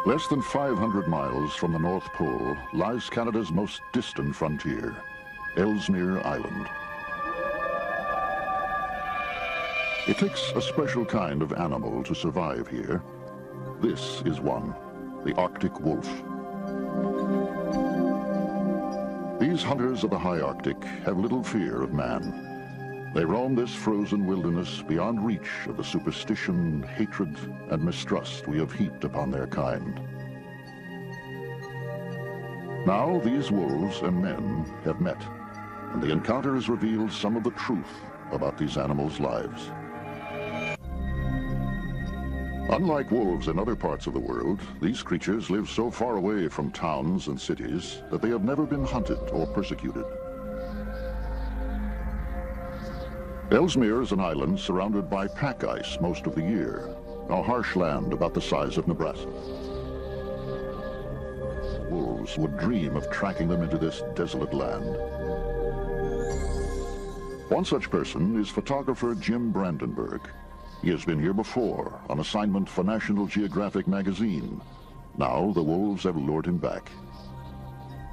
Less than 500 miles from the North Pole lies Canada's most distant frontier, Ellesmere Island. It takes a special kind of animal to survive here. This is one, the Arctic wolf. These hunters of the high Arctic have little fear of man. They roam this frozen wilderness beyond reach of the superstition, hatred, and mistrust we have heaped upon their kind. Now these wolves and men have met, and the encounter has revealed some of the truth about these animals' lives. Unlike wolves in other parts of the world, these creatures live so far away from towns and cities that they have never been hunted or persecuted. Ellesmere is an island surrounded by pack ice most of the year, a harsh land about the size of Nebraska. Wolves would dream of tracking them into this desolate land. One such person is photographer Jim Brandenburg. He has been here before on assignment for National Geographic magazine. Now the wolves have lured him back.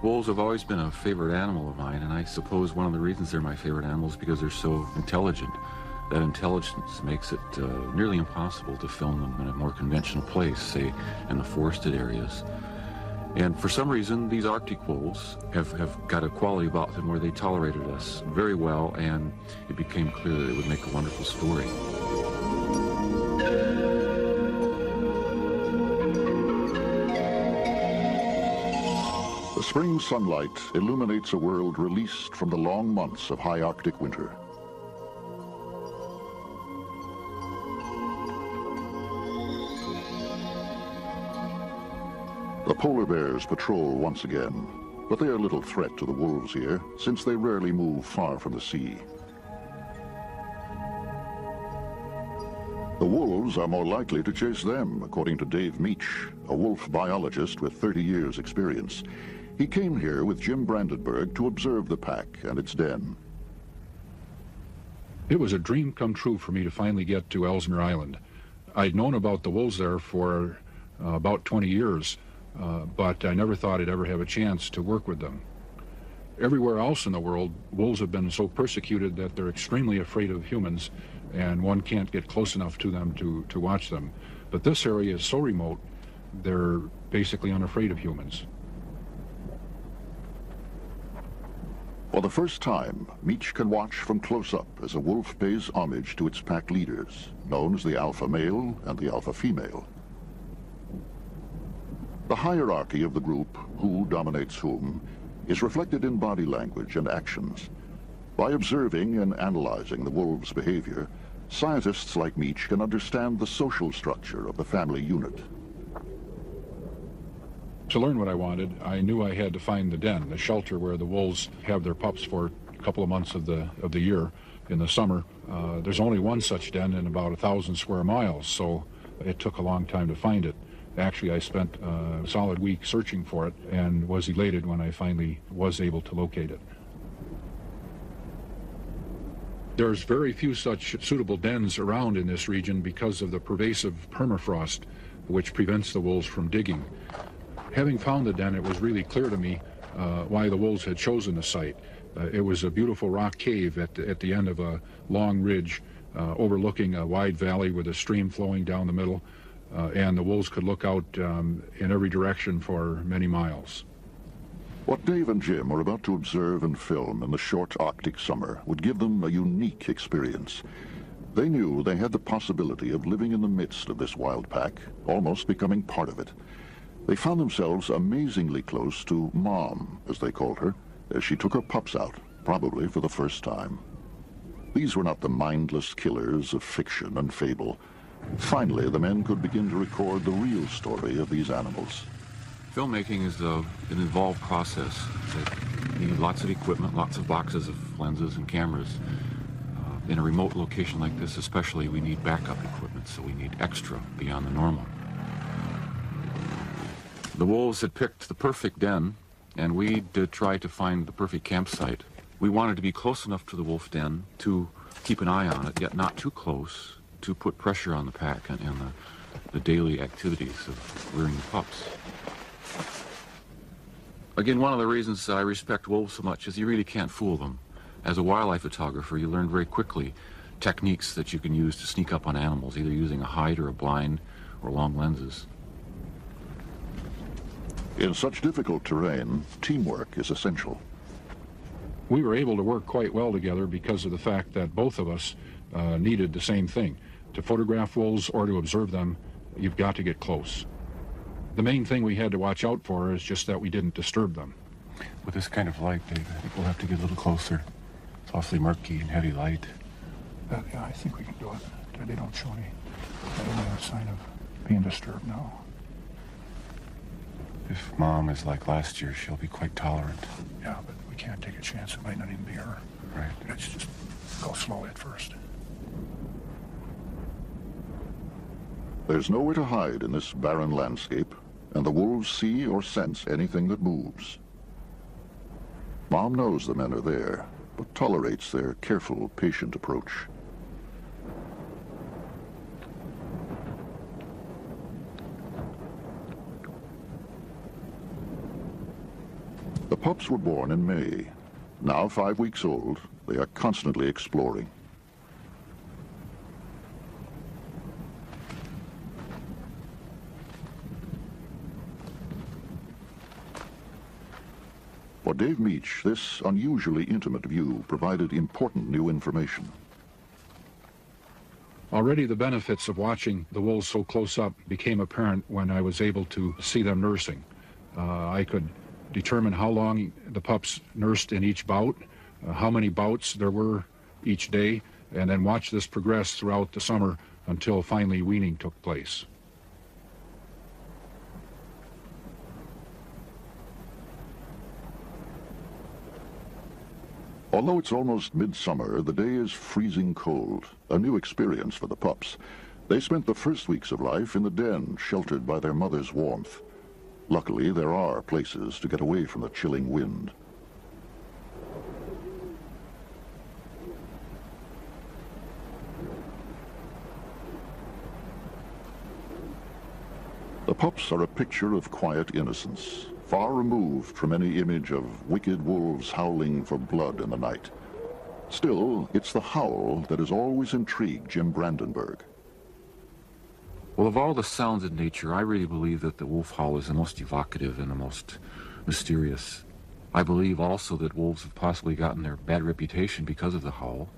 Wolves have always been a favorite animal of mine, and I suppose one of the reasons they're my favorite animals is because they're so intelligent. That intelligence makes it nearly impossible to film them in a more conventional place, say in the forested areas. And for some reason, these Arctic wolves have got a quality about them where they tolerated us very well, and it became clear that it would make a wonderful story. The spring sunlight illuminates a world released from the long months of high Arctic winter. The polar bears patrol once again, but they are little threat to the wolves here, since they rarely move far from the sea. The wolves are more likely to chase them, according to Dave Meach, a wolf biologist with 30 years' experience. He came here with Jim Brandenburg to observe the pack and its den. It was a dream come true for me to finally get to Ellesmere Island. I'd known about the wolves there for about 20 years, but I never thought I'd ever have a chance to work with them. Everywhere else in the world, wolves have been so persecuted that they're extremely afraid of humans, and one can't get close enough to them to watch them. But this area is so remote, they're basically unafraid of humans. For the first time, Meach can watch from close up as a wolf pays homage to its pack leaders, known as the alpha male and the alpha female. The hierarchy of the group, who dominates whom, is reflected in body language and actions. By observing and analyzing the wolves' behavior, scientists like Meach can understand the social structure of the family unit. To learn what I wanted, I knew I had to find the den, the shelter where the wolves have their pups for a couple of months of the year. In the summer, there's only one such den in about 1,000 square miles, so it took a long time to find it. Actually, I spent a solid week searching for it and was elated when I finally was able to locate it. There's very few such suitable dens around in this region because of the pervasive permafrost, which prevents the wolves from digging. Having found the den, it was really clear to me why the wolves had chosen the site. It was a beautiful rock cave at the end of a long ridge overlooking a wide valley with a stream flowing down the middle, and the wolves could look out in every direction for many miles. What Dave and Jim are about to observe and film in the short Arctic summer would give them a unique experience. They knew they had the possibility of living in the midst of this wild pack, almost becoming part of it. They found themselves amazingly close to Mom, as they called her, as she took her pups out, probably for the first time. These were not the mindless killers of fiction and fable. Finally, the men could begin to record the real story of these animals. Filmmaking is an involved process. You need lots of equipment, lots of boxes of lenses and cameras. In a remote location like this especially, we need backup equipment, so we need extra beyond the normal. The wolves had picked the perfect den, and we did try to find the perfect campsite. We wanted to be close enough to the wolf den to keep an eye on it, yet not too close, to put pressure on the pack and the daily activities of rearing the pups. Again, one of the reasons I respect wolves so much is you really can't fool them. As a wildlife photographer, you learn very quickly techniques that you can use to sneak up on animals, either using a hide or a blind or long lenses. In such difficult terrain, teamwork is essential. We were able to work quite well together because of the fact that both of us needed the same thing. To photograph wolves or to observe them, you've got to get close. The main thing we had to watch out for is just that we didn't disturb them. With this kind of light, Dave, I think we'll have to get a little closer. It's awfully murky and heavy light. Yeah, I think we can do it. They don't show any sign of being disturbed now. If Mom is like last year, she'll be quite tolerant. Yeah, but we can't take a chance. It might not even be her. Right. Let's just go slowly at first. There's nowhere to hide in this barren landscape, and the wolves see or sense anything that moves. Mom knows the men are there, but tolerates their careful, patient approach. The pups were born in May. Now 5 weeks old, they are constantly exploring. For Dave Meach, this unusually intimate view provided important new information. Already the benefits of watching the wolves so close up became apparent when I was able to see them nursing. I could determine how long the pups nursed in each bout, how many bouts there were each day, and then watch this progress throughout the summer until finally weaning took place. Although it's almost midsummer, the day is freezing cold, a new experience for the pups. They spent the first weeks of life in the den, sheltered by their mother's warmth. Luckily, there are places to get away from the chilling wind. The pups are a picture of quiet innocence, far removed from any image of wicked wolves howling for blood in the night. Still, it's the howl that has always intrigued Jim Brandenburg. Well, of all the sounds in nature, I really believe that the wolf howl is the most evocative and the most mysterious. I believe also that wolves have possibly gotten their bad reputation because of the howl.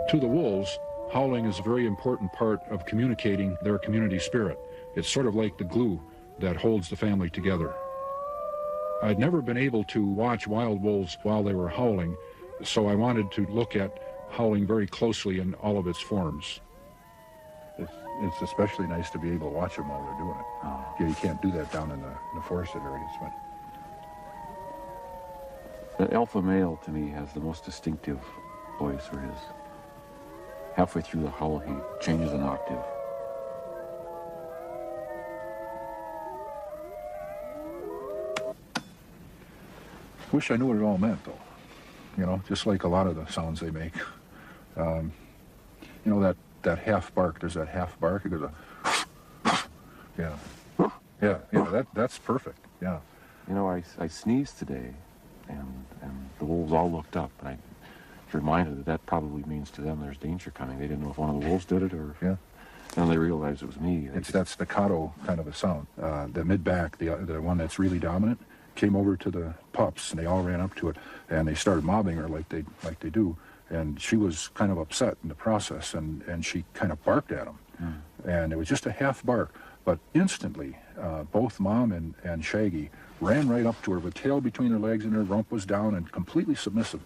To the wolves, howling is a very important part of communicating their community spirit. It's sort of like the glue that holds the family together. I'd never been able to watch wild wolves while they were howling, so I wanted to look at howling very closely in all of its forms. It's especially nice to be able to watch them while they're doing it. Yeah, you can't do that down in the forested areas. But The alpha male, to me, has the most distinctive voice for his. Halfway through the howl, he changes an octave. Wish I knew what it all meant, though. You know, just like a lot of the sounds they make. You know, that half bark, there's that half bark, it goes yeah, that's perfect, yeah. You know, I sneezed today, and the wolves all looked up, and I was reminded that probably means to them there's danger coming. They didn't know if one of the wolves did it or... Yeah. And they realized it was me. It's that staccato kind of a sound. The mid-back, the one that's really dominant, came over to the pups, and they all ran up to it, and they started mobbing her like they do, and she was kind of upset in the process, and she kind of barked at them. And it was just a half bark, but instantly, both Mom and Shaggy ran right up to her with tail between their legs, and her rump was down and completely submissive.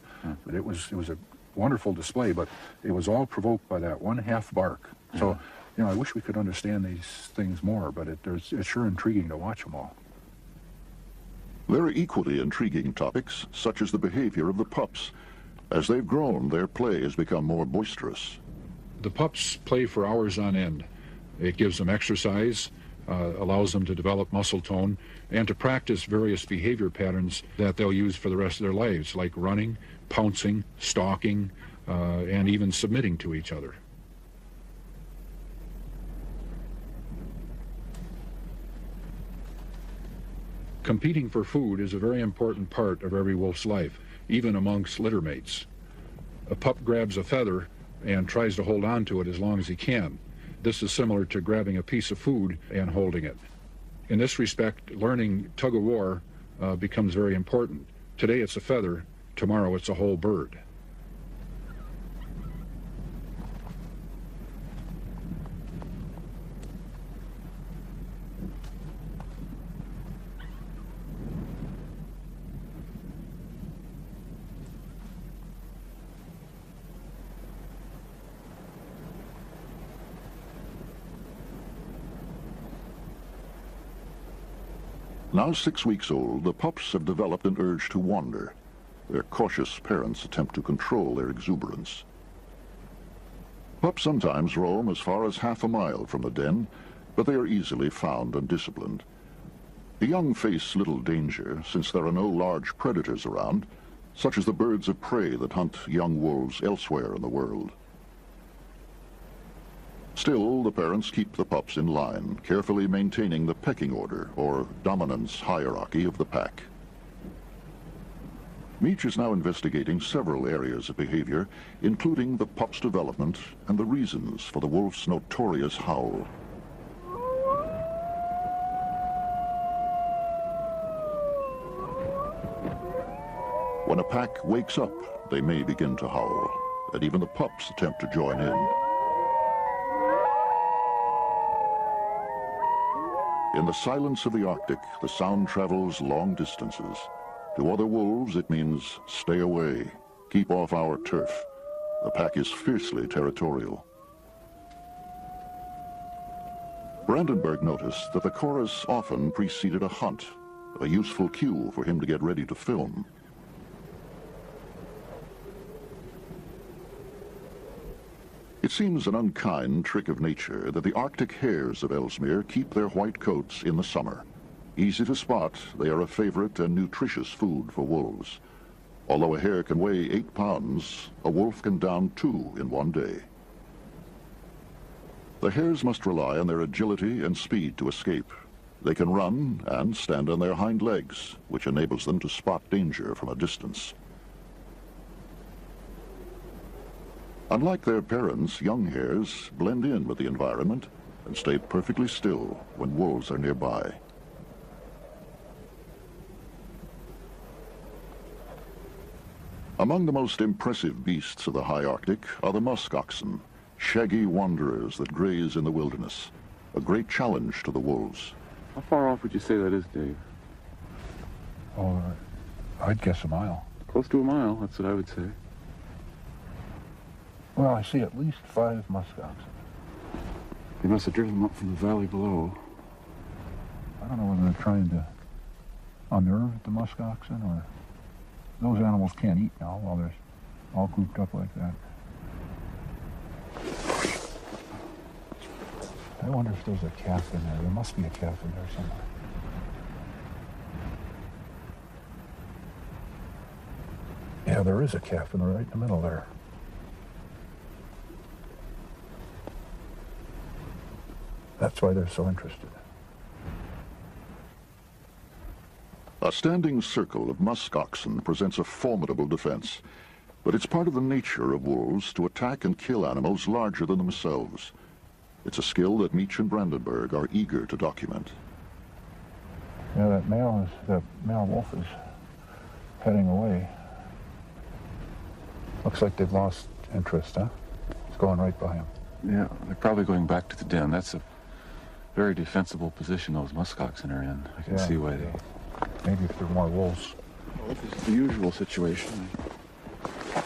But it was a wonderful display, but it was all provoked by that one half bark. So, you know, I wish we could understand these things more, but it's sure intriguing to watch them all. There are equally intriguing topics, such as the behavior of the pups. As they've grown, their play has become more boisterous. The pups play for hours on end. It gives them exercise. allows them to develop muscle tone and to practice various behavior patterns that they'll use for the rest of their lives, like running, pouncing, stalking, and even submitting to each other. Competing for food is a very important part of every wolf's life, even amongst littermates. A pup grabs a feather and tries to hold on to it as long as he can. This is similar to grabbing a piece of food and holding it. In this respect, learning tug-of-war becomes very important. Today it's a feather, tomorrow it's a whole bird. Now 6 weeks old, the pups have developed an urge to wander. Their cautious parents attempt to control their exuberance. Pups sometimes roam as far as half a mile from the den, but they are easily found and disciplined. The young face little danger, since there are no large predators around, such as the birds of prey that hunt young wolves elsewhere in the world. Still, the parents keep the pups in line, carefully maintaining the pecking order, or dominance hierarchy of the pack. Meech is now investigating several areas of behavior, including the pup's development and the reasons for the wolf's notorious howl. When a pack wakes up, they may begin to howl, and even the pups attempt to join in. In the silence of the Arctic, the sound travels long distances. To other wolves, it means stay away, keep off our turf. The pack is fiercely territorial. Brandenburg noticed that the chorus often preceded a hunt, a useful cue for him to get ready to film. It seems an unkind trick of nature that the Arctic hares of Ellesmere keep their white coats in the summer. Easy to spot, they are a favorite and nutritious food for wolves. Although a hare can weigh 8 pounds, a wolf can down 2 in one day. The hares must rely on their agility and speed to escape. They can run and stand on their hind legs, which enables them to spot danger from a distance. Unlike their parents, young hares blend in with the environment and stay perfectly still when wolves are nearby. Among the most impressive beasts of the high Arctic are the musk oxen, shaggy wanderers that graze in the wilderness, a great challenge to the wolves. How far off would you say that is, Dave? Oh, I'd guess a mile. Close to a mile, that's what I would say. Well, I see at least 5 musk oxen. They must have driven them up from the valley below. I don't know whether they're trying to unnerve the musk oxen or... Those animals can't eat now while they're all grouped up like that. I wonder if there's a calf in there. There must be a calf in there somewhere. Yeah, there is a calf right in the middle there. That's why they're so interested. A standing circle of musk oxen presents a formidable defense, but it's part of the nature of wolves to attack and kill animals larger than themselves. It's a skill that Meech and Brandenburg are eager to document. Yeah, that male wolf is heading away. Looks like they've lost interest, huh? It's going right by him. Yeah, they're probably going back to the den. That's a very defensible position those musk oxen are in. I can see why they... Maybe if there are more wolves. Well, if it's the usual situation,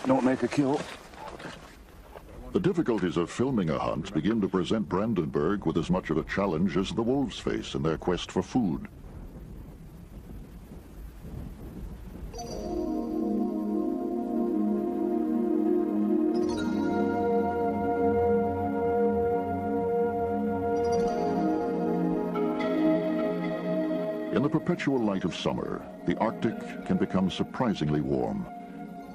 don't make a kill. The difficulties of filming a hunt begin to present Brandenburg with as much of a challenge as the wolves face in their quest for food. In the perpetual light of summer, the Arctic can become surprisingly warm.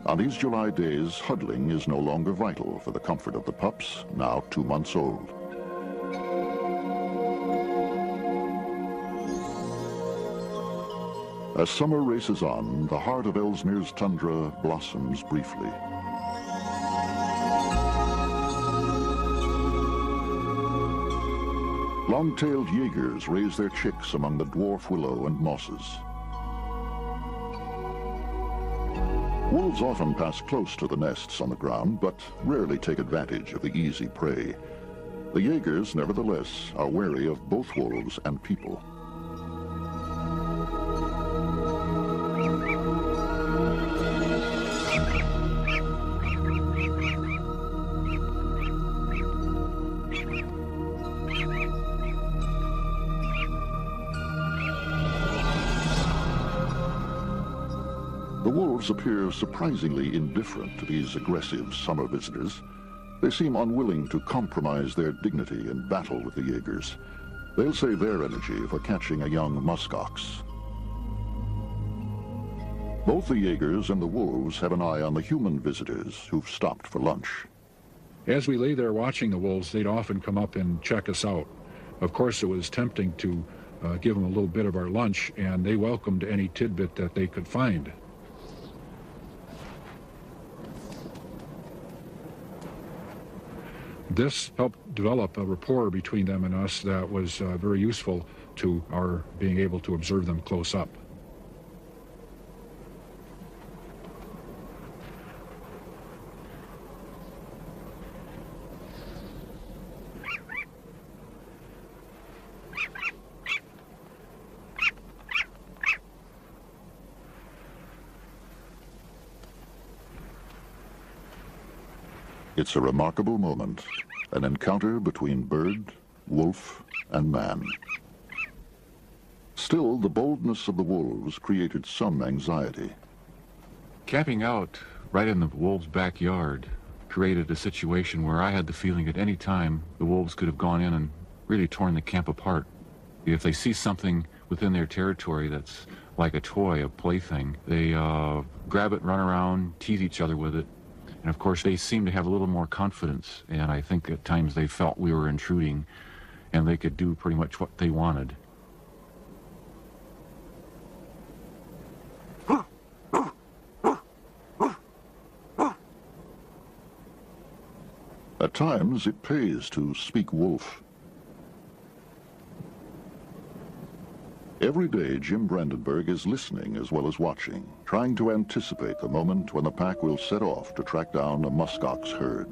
On these July days, huddling is no longer vital for the comfort of the pups, now 2 months old. As summer races on, the heart of Ellesmere's tundra blossoms briefly. Long-tailed Jaegers raise their chicks among the dwarf willow and mosses. Wolves often pass close to the nests on the ground, but rarely take advantage of the easy prey. The Jaegers, nevertheless, are wary of both wolves and people. The wolves appear surprisingly indifferent to these aggressive summer visitors. They seem unwilling to compromise their dignity in battle with the Jaegers. They'll save their energy for catching a young muskox. Both the Jaegers and the wolves have an eye on the human visitors who've stopped for lunch. As we lay there watching the wolves, they'd often come up and check us out. Of course, it was tempting to give them a little bit of our lunch, and they welcomed any tidbit that they could find. This helped develop a rapport between them and us that was very useful to our being able to observe them close up. It's a remarkable moment, an encounter between bird, wolf, and man. Still, the boldness of the wolves created some anxiety. Camping out right in the wolves' backyard created a situation where I had the feeling at any time the wolves could have gone in and really torn the camp apart. If they see something within their territory that's like a toy, a plaything, they grab it, run around, tease each other with it. And of course, they seem to have a little more confidence, and I think at times they felt we were intruding, and they could do pretty much what they wanted. At times, it pays to speak wolf. Every day, Jim Brandenburg is listening as well as watching, trying to anticipate the moment when the pack will set off to track down a muskox herd.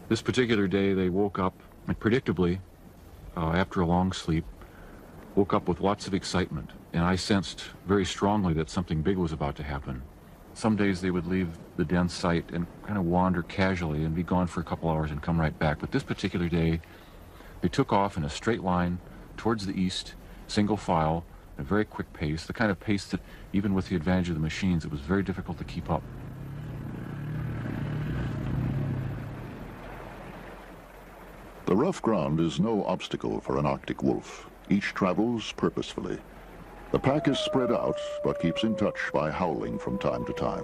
This particular day, they woke up, and predictably, after a long sleep, woke up with lots of excitement, and I sensed very strongly that something big was about to happen. Some days they would leave the den site and kind of wander casually and be gone for a couple hours and come right back. But this particular day, they took off in a straight line towards the east, single file, at a very quick pace, the kind of pace that even with the advantage of the machines, it was very difficult to keep up. The rough ground is no obstacle for an Arctic wolf. Each travels purposefully. The pack is spread out, but keeps in touch by howling from time to time.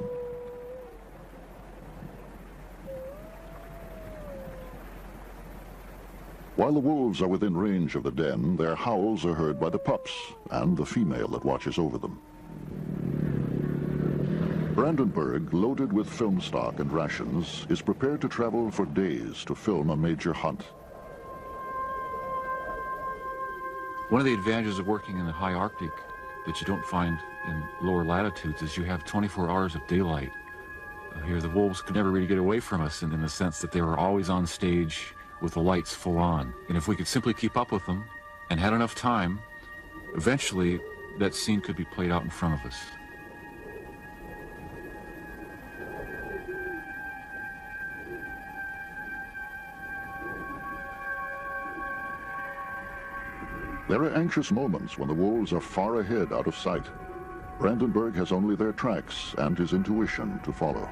While the wolves are within range of the den, their howls are heard by the pups and the female that watches over them. Brandenburg, loaded with film stock and rations, is prepared to travel for days to film a major hunt. One of the advantages of working in the high Arctic that you don't find in lower latitudes is you have 24 hours of daylight. Here the wolves could never really get away from us in the sense that they were always on stage with the lights full on. And if we could simply keep up with them and had enough time, eventually that scene could be played out in front of us. There are anxious moments when the wolves are far ahead out of sight. Brandenburg has only their tracks and his intuition to follow.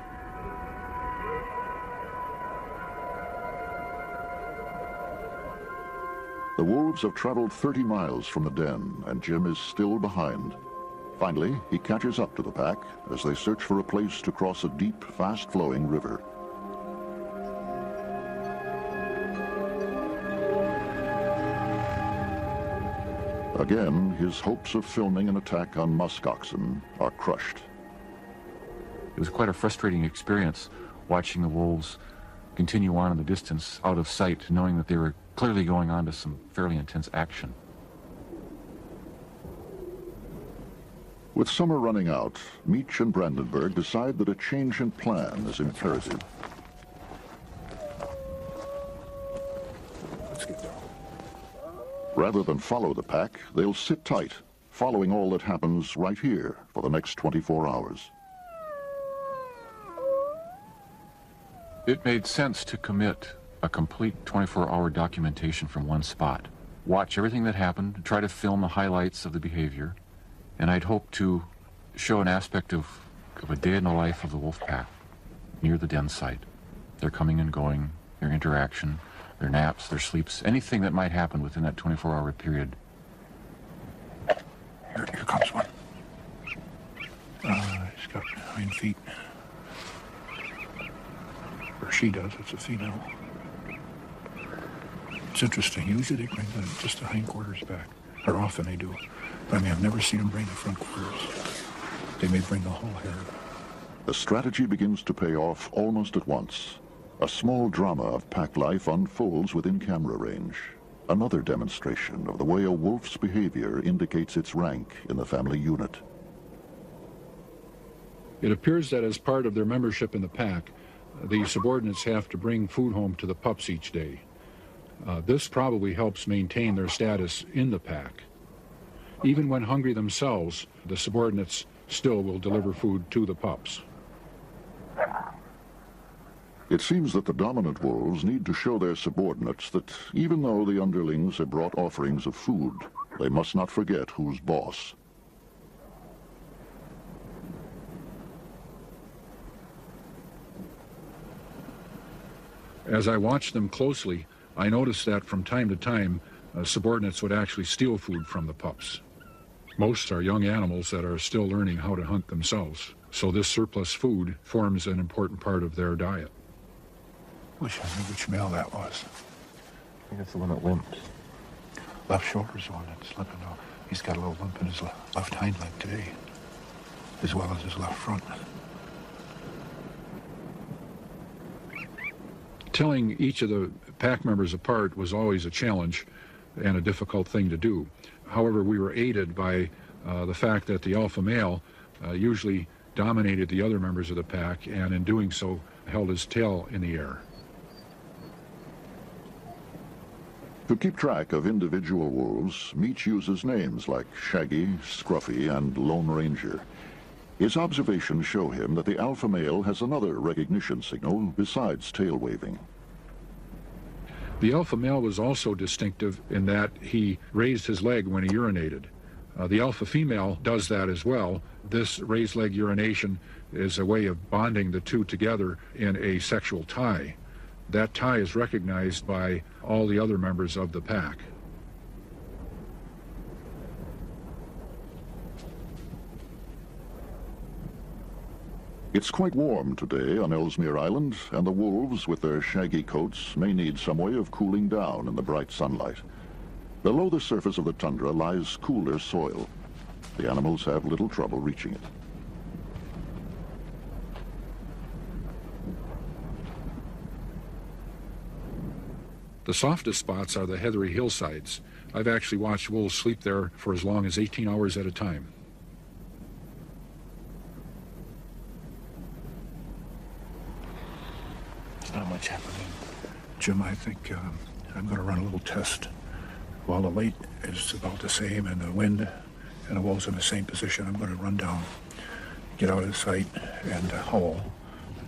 The wolves have traveled 30 miles from the den, and Jim is still behind. Finally, he catches up to the pack as they search for a place to cross a deep, fast-flowing river. Again, his hopes of filming an attack on musk oxen are crushed. It was quite a frustrating experience watching the wolves continue on in the distance, out of sight, knowing that they were clearly going on to some fairly intense action. With summer running out, Meach and Brandenburg decide that a change in plan is imperative. Let's get down. Rather than follow the pack, they'll sit tight, following all that happens right here for the next 24 hours. It made sense to commit a complete 24-hour documentation from one spot. Watch everything that happened, try to film the highlights of the behavior, and I'd hope to show an aspect of a day in the life of the wolf pack near the den site. Their coming and going, their interaction, their naps, their sleeps, anything that might happen within that 24-hour period. Here comes one. He's got hind feet. Or she does, it's a female. It's interesting. Usually they bring just the hindquarters back. Or often they do. But I mean, I've never seen them bring the front quarters. They may bring the whole hair. The strategy begins to pay off almost at once. A small drama of pack life unfolds within camera range. Another demonstration of the way a wolf's behavior indicates its rank in the family unit. It appears that as part of their membership in the pack, the subordinates have to bring food home to the pups each day. This probably helps maintain their status in the pack. Even when hungry themselves, the subordinates still will deliver food to the pups. It seems that the dominant wolves need to show their subordinates that even though the underlings have brought offerings of food, they must not forget who's boss. As I watched them closely, I noticed that from time to time, subordinates would actually steal food from the pups. Most are young animals that are still learning how to hunt themselves, so this surplus food forms an important part of their diet. Wish I knew which male that was. I think it's the one that limped. Left shoulder's the one that's limping now. He's got a little limp in his left hind leg today, as well as his left front. Telling each of the pack members apart was always a challenge and a difficult thing to do. However, we were aided by the fact that the alpha male usually dominated the other members of the pack, and in doing so held his tail in the air. To keep track of individual wolves, Meach uses names like Shaggy, Scruffy, and Lone Ranger. His observations show him that the alpha male has another recognition signal besides tail waving. The alpha male was also distinctive in that he raised his leg when he urinated. The alpha female does that as well. This raised leg urination is a way of bonding the two together in a sexual tie. That tie is recognized by all the other members of the pack. It's quite warm today on Ellesmere Island, and the wolves, with their shaggy coats, may need some way of cooling down in the bright sunlight. Below the surface of the tundra lies cooler soil. The animals have little trouble reaching it. The softest spots are the heathery hillsides. I've actually watched wolves sleep there for as long as 18 hours at a time. Not much happening. Jim, I think I'm going to run a little test. While the light is about the same and the wind and the wolves in the same position, I'm going to run down, get out of sight, and howl.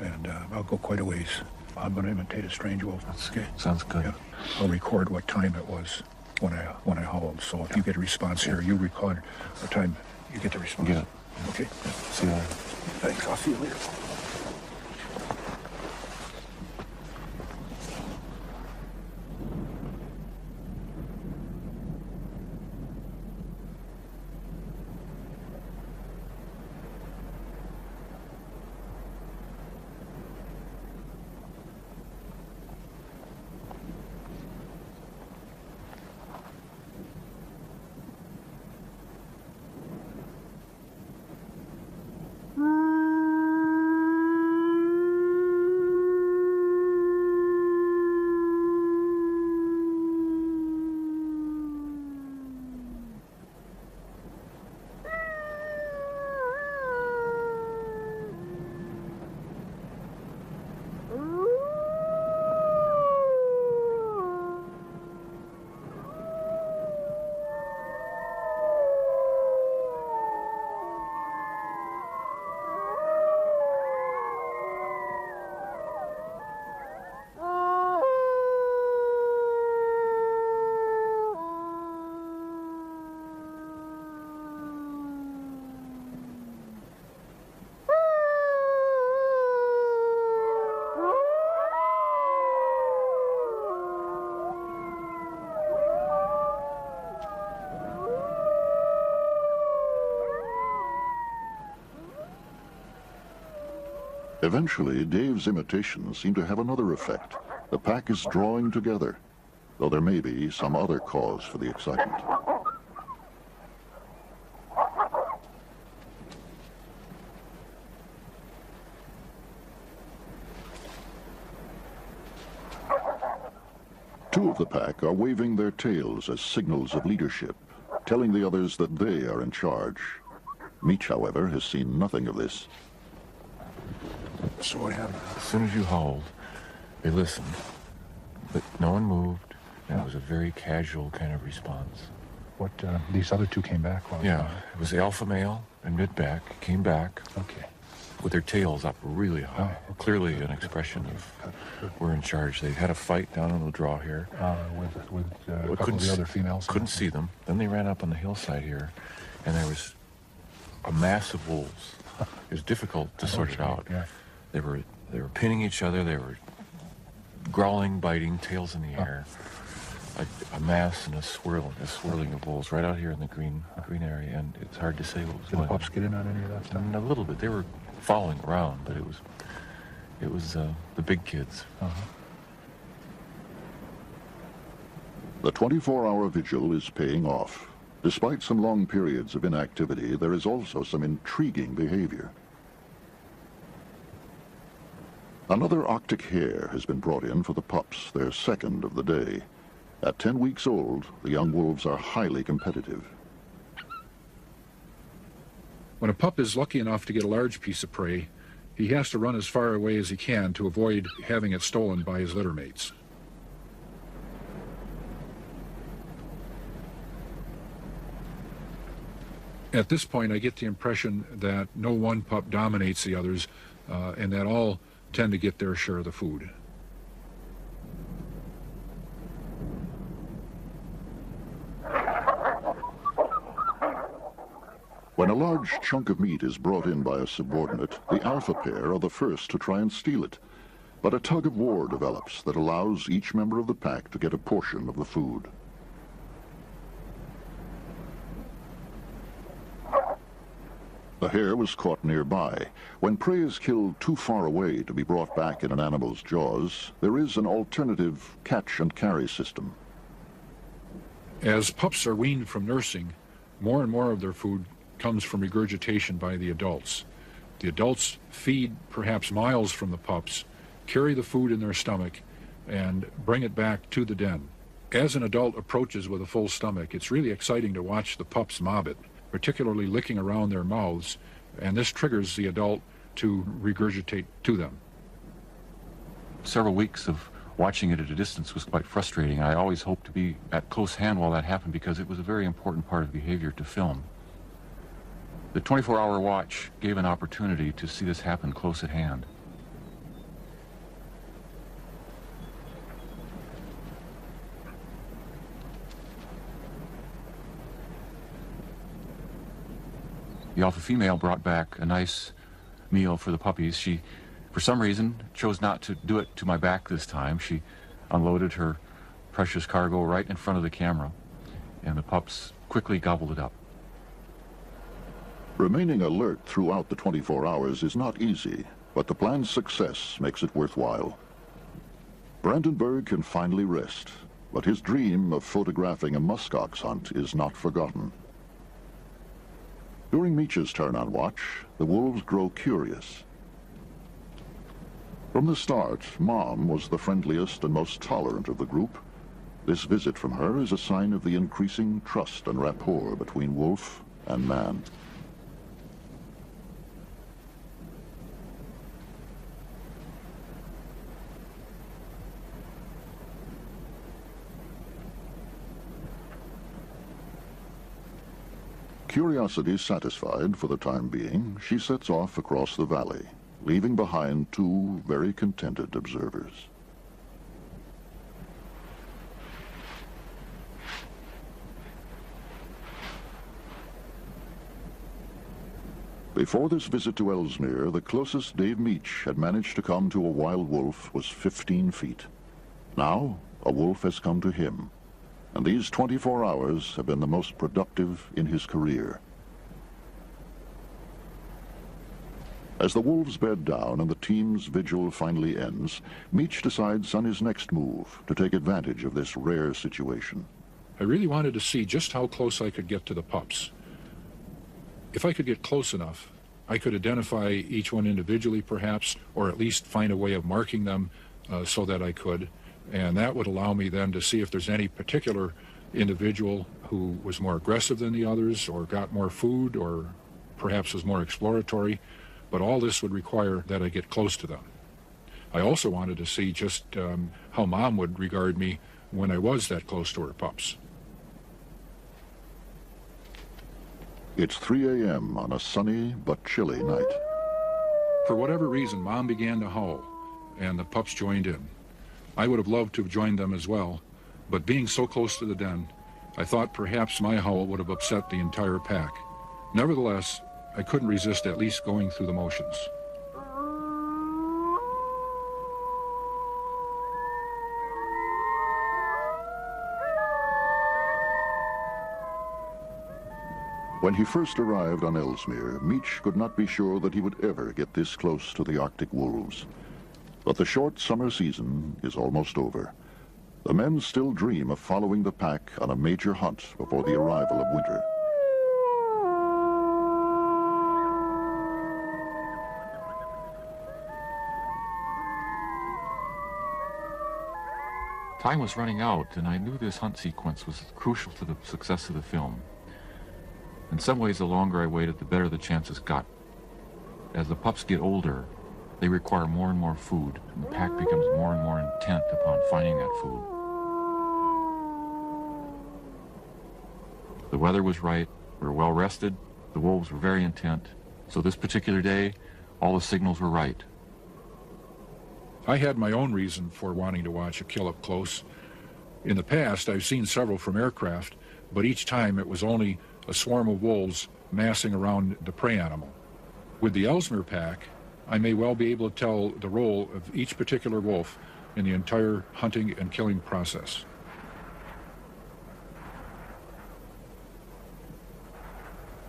And I'll go quite a ways. I'm going to imitate a strange wolf. That's okay. Sounds good. Yeah. I'll record what time it was when I howled. So if you get a response here, you record what time you get the response. Get it. Okay. See you later. Thanks. I'll see you later. Eventually, Dave's imitations seem to have another effect. The pack is drawing together, though there may be some other cause for the excitement. Two of the pack are waving their tails as signals of leadership, telling the others that they are in charge. Meech, however, has seen nothing of this. So what happened? As soon as you howled, they listened, but no one moved, and it was a very casual kind of response. What, these other two came back? Yeah, it was the alpha male and mid-back, came back Okay. with their tails up really high. Oh, okay. Clearly an expression of we're in charge. They had a fight down on the draw here. With a couple of the other females? Couldn't see them. Then they ran up on the hillside here, and there was a mass of wolves. It was difficult to sort it out. Yeah. They were pinning each other. They were growling, biting, tails in the air. A mass and a swirling of wolves right out here in the green area, and it's hard to say what was Did the going on. pups get in on any of that stuff? A little bit. They were following around, but it was the big kids. Uh-huh. The 24-hour vigil is paying off. Despite some long periods of inactivity, there is also some intriguing behavior. Another Arctic hare has been brought in for the pups, their second of the day. At 10 weeks old, the young wolves are highly competitive. When a pup is lucky enough to get a large piece of prey, he has to run as far away as he can to avoid having it stolen by his litter mates. At this point, I get the impression that no one pup dominates the others, and that all tend to get their share of the food. When a large chunk of meat is brought in by a subordinate, the alpha pair are the first to try and steal it. But a tug of war develops that allows each member of the pack to get a portion of the food. The hare was caught nearby. When prey is killed too far away to be brought back in an animal's jaws, there is an alternative catch and carry system. As pups are weaned from nursing, more and more of their food comes from regurgitation by the adults. The adults feed perhaps miles from the pups, carry the food in their stomach, and bring it back to the den. As an adult approaches with a full stomach, it's really exciting to watch the pups mob it, particularly licking around their mouths, and this triggers the adult to regurgitate to them. Several weeks of watching it at a distance was quite frustrating. I always hoped to be at close hand while that happened because it was a very important part of behavior to film. The 24-hour watch gave an opportunity to see this happen close at hand. The alpha female brought back a nice meal for the puppies. She, for some reason, chose not to do it to my back this time. She unloaded her precious cargo right in front of the camera, and the pups quickly gobbled it up. Remaining alert throughout the 24 hours is not easy, but the plan's success makes it worthwhile. Brandenburg can finally rest, but his dream of photographing a muskox hunt is not forgotten. During Meech's turn on watch, the wolves grow curious. From the start, Mom was the friendliest and most tolerant of the group. This visit from her is a sign of the increasing trust and rapport between wolf and man. Curiosity satisfied for the time being, she sets off across the valley, leaving behind two very contented observers. Before this visit to Ellesmere, the closest Dave Meech had managed to come to a wild wolf was 15 feet. Now, a wolf has come to him, and these 24 hours have been the most productive in his career. As the wolves bed down and the team's vigil finally ends, Meech decides on his next move to take advantage of this rare situation. I really wanted to see just how close I could get to the pups. If I could get close enough, I could identify each one individually perhaps, or at least find a way of marking them so that I could. And that would allow me then to see if there's any particular individual who was more aggressive than the others, or got more food, or perhaps was more exploratory. But all this would require that I get close to them. I also wanted to see just how Mom would regard me when I was that close to her pups. It's 3 a.m. on a sunny but chilly night. For whatever reason, Mom began to howl, and the pups joined in. I would have loved to have joined them as well, but being so close to the den, I thought perhaps my howl would have upset the entire pack. Nevertheless, I couldn't resist at least going through the motions. When he first arrived on Ellesmere, Meech could not be sure that he would ever get this close to the Arctic wolves. But the short summer season is almost over. The men still dream of following the pack on a major hunt before the arrival of winter. Time was running out, and I knew this hunt sequence was crucial to the success of the film. In some ways, the longer I waited, the better the chances got. As the pups get older, they require more and more food, and the pack becomes more and more intent upon finding that food. The weather was right, we were well rested, the wolves were very intent, so this particular day, all the signals were right. I had my own reason for wanting to watch a kill up close. In the past, I've seen several from aircraft, but each time it was only a swarm of wolves massing around the prey animal. With the Ellesmere pack, I may well be able to tell the role of each particular wolf in the entire hunting and killing process.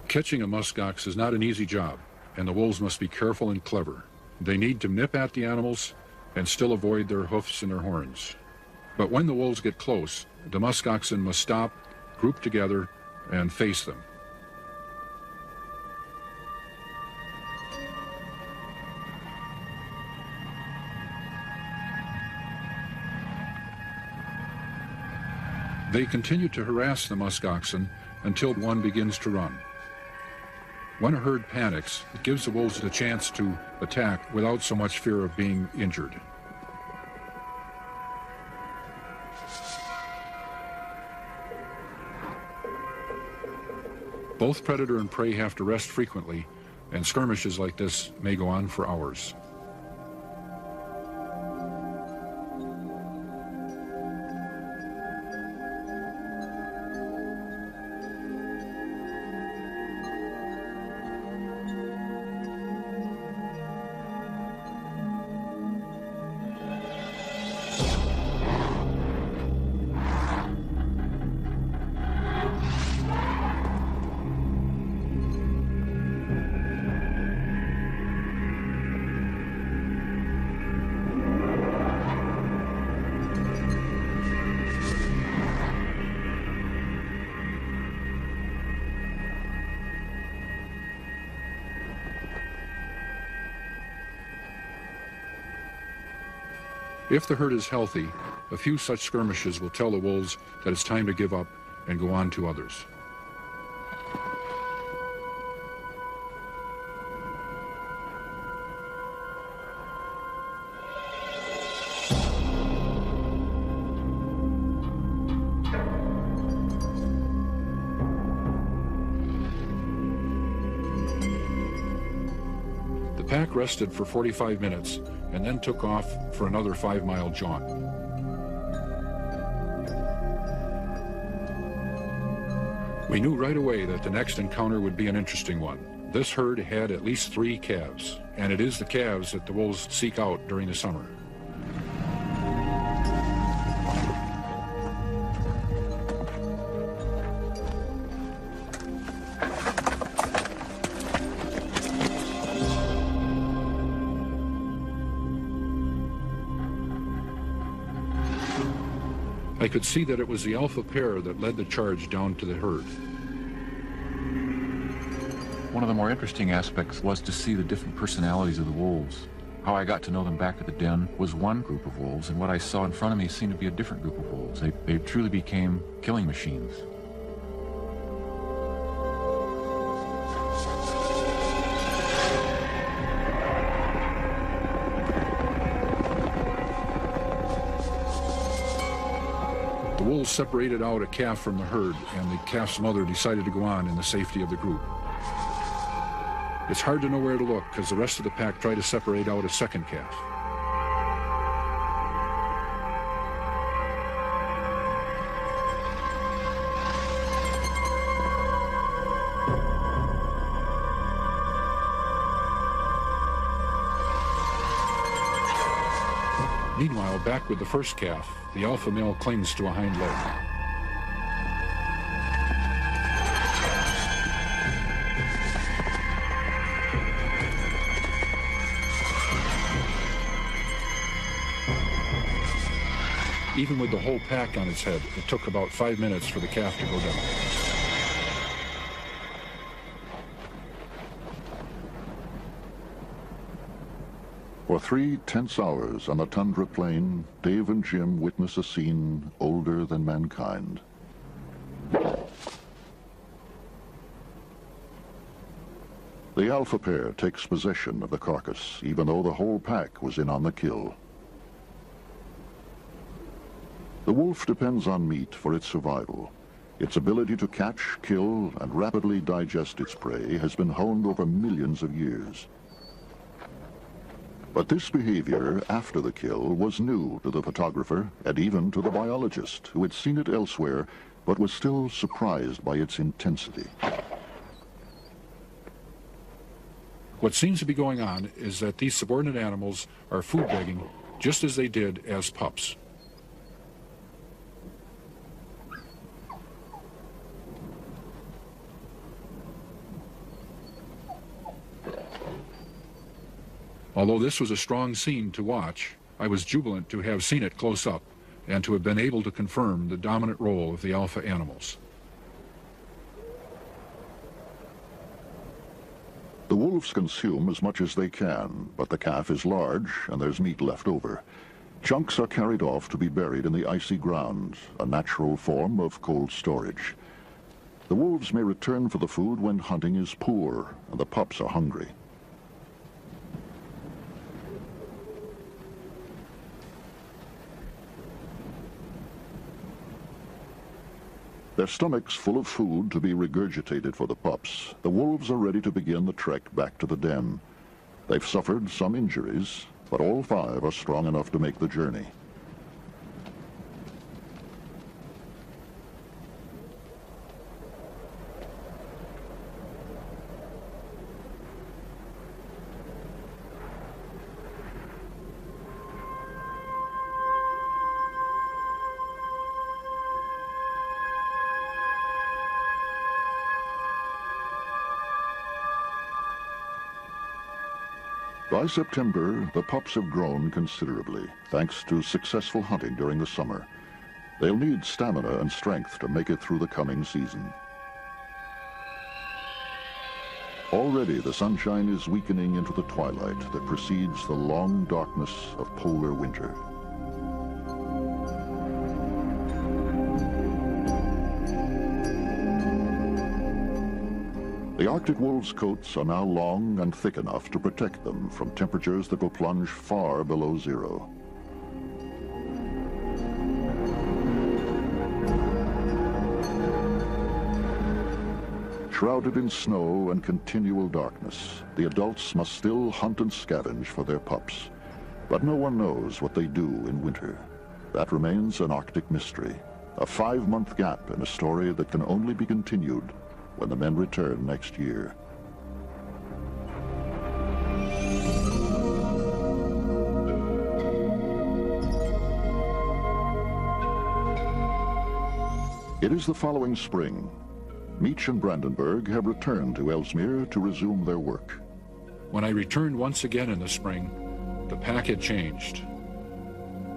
Catching a muskox is not an easy job, and the wolves must be careful and clever. They need to nip at the animals and still avoid their hoofs and their horns. But when the wolves get close, the muskoxen must stop, group together, and face them. They continue to harass the muskoxen until one begins to run. When a herd panics, it gives the wolves the chance to attack without so much fear of being injured. Both predator and prey have to rest frequently, and skirmishes like this may go on for hours. If the herd is healthy, a few such skirmishes will tell the wolves that it's time to give up and go on to others. The pack rested for 45 minutes and then took off for another 5-mile jaunt. We knew right away that the next encounter would be an interesting one. This herd had at least 3 calves, and it is the calves that the wolves seek out during the summer. I could see that it was the alpha pair that led the charge down to the herd. One of the more interesting aspects was to see the different personalities of the wolves. How I got to know them back at the den was one group of wolves, and what I saw in front of me seemed to be a different group of wolves. They truly became killing machines. The wolves separated out a calf from the herd, and the calf's mother decided to go on in the safety of the group. It's hard to know where to look because the rest of the pack tried to separate out a second calf. Meanwhile, back with the first calf, the alpha male clings to a hind leg. Even with the whole pack on its head, it took about 5 minutes for the calf to go down. For 3 tense hours on the tundra plain, Dave and Jim witness a scene older than mankind. The alpha pair takes possession of the carcass, even though the whole pack was in on the kill. The wolf depends on meat for its survival. Its ability to catch, kill, and rapidly digest its prey has been honed over millions of years. But this behavior after the kill was new to the photographer and even to the biologist, who had seen it elsewhere but was still surprised by its intensity. What seems to be going on is that these subordinate animals are food begging just as they did as pups. Although this was a strong scene to watch, I was jubilant to have seen it close up and to have been able to confirm the dominant role of the alpha animals. The wolves consume as much as they can, but the calf is large and there's meat left over. Chunks are carried off to be buried in the icy ground, a natural form of cold storage. The wolves may return for the food when hunting is poor and the pups are hungry. Their stomachs full of food to be regurgitated for the pups, the wolves are ready to begin the trek back to the den. They've suffered some injuries, but all 5 are strong enough to make the journey. By September, the pups have grown considerably, thanks to successful hunting during the summer. They'll need stamina and strength to make it through the coming season. Already the sunshine is weakening into the twilight that precedes the long darkness of polar winter. The Arctic wolves' coats are now long and thick enough to protect them from temperatures that will plunge far below zero. Shrouded in snow and continual darkness, the adults must still hunt and scavenge for their pups. But no one knows what they do in winter. That remains an Arctic mystery, a 5-month gap in a story that can only be continued when the men return next year. It is the following spring. Meach and Brandenburg have returned to Ellesmere to resume their work. When I returned once again in the spring, the pack had changed.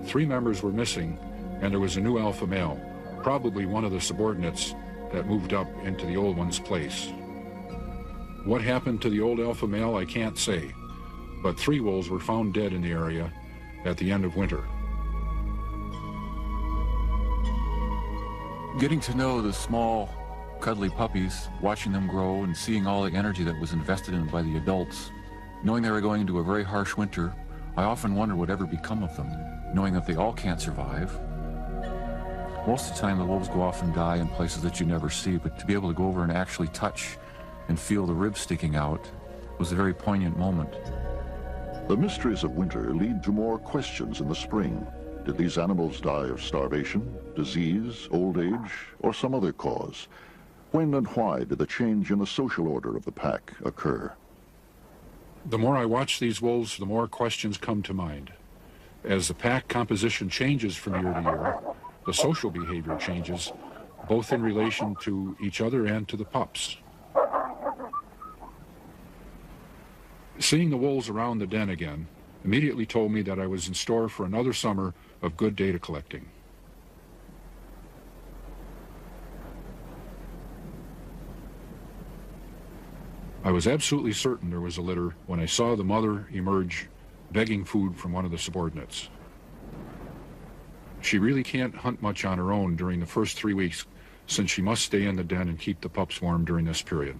3 members were missing, and there was a new alpha male, probably one of the subordinates that moved up into the old one's place. What happened to the old alpha male, I can't say, but 3 wolves were found dead in the area at the end of winter. Getting to know the small, cuddly puppies, watching them grow and seeing all the energy that was invested in by the adults, knowing they were going into a very harsh winter, I often wondered what ever become of them, knowing that they all can't survive. Most of the time the wolves go off and die in places that you never see, but to be able to go over and actually touch and feel the ribs sticking out was a very poignant moment. The mysteries of winter lead to more questions in the spring. Did these animals die of starvation, disease, old age, or some other cause? When and why did the change in the social order of the pack occur? The more I watch these wolves, the more questions come to mind. As the pack composition changes from year to year, the social behavior changes, both in relation to each other and to the pups. Seeing the wolves around the den again immediately told me that I was in store for another summer of good data collecting. I was absolutely certain there was a litter when I saw the mother emerge begging food from one of the subordinates. She really can't hunt much on her own during the first 3 weeks, since she must stay in the den and keep the pups warm during this period.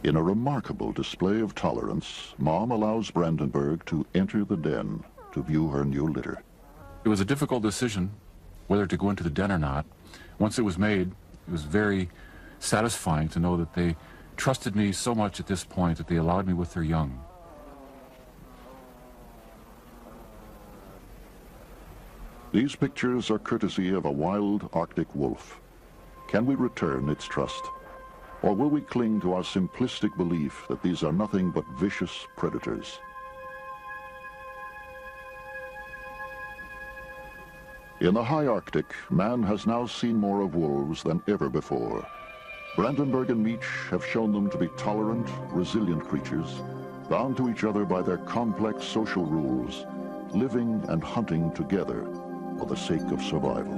In a remarkable display of tolerance, Mom allows Brandenburg to enter the den to view her new litter. It was a difficult decision whether to go into the den or not. Once it was made, it was very satisfying to know that they trusted me so much at this point that they allowed me with their young. These pictures are courtesy of a wild Arctic wolf. Can we return its trust? Or will we cling to our simplistic belief that these are nothing but vicious predators? In the high Arctic, man has now seen more of wolves than ever before. Brandenburg and Meach have shown them to be tolerant, resilient creatures, bound to each other by their complex social rules, living and hunting together for the sake of survival.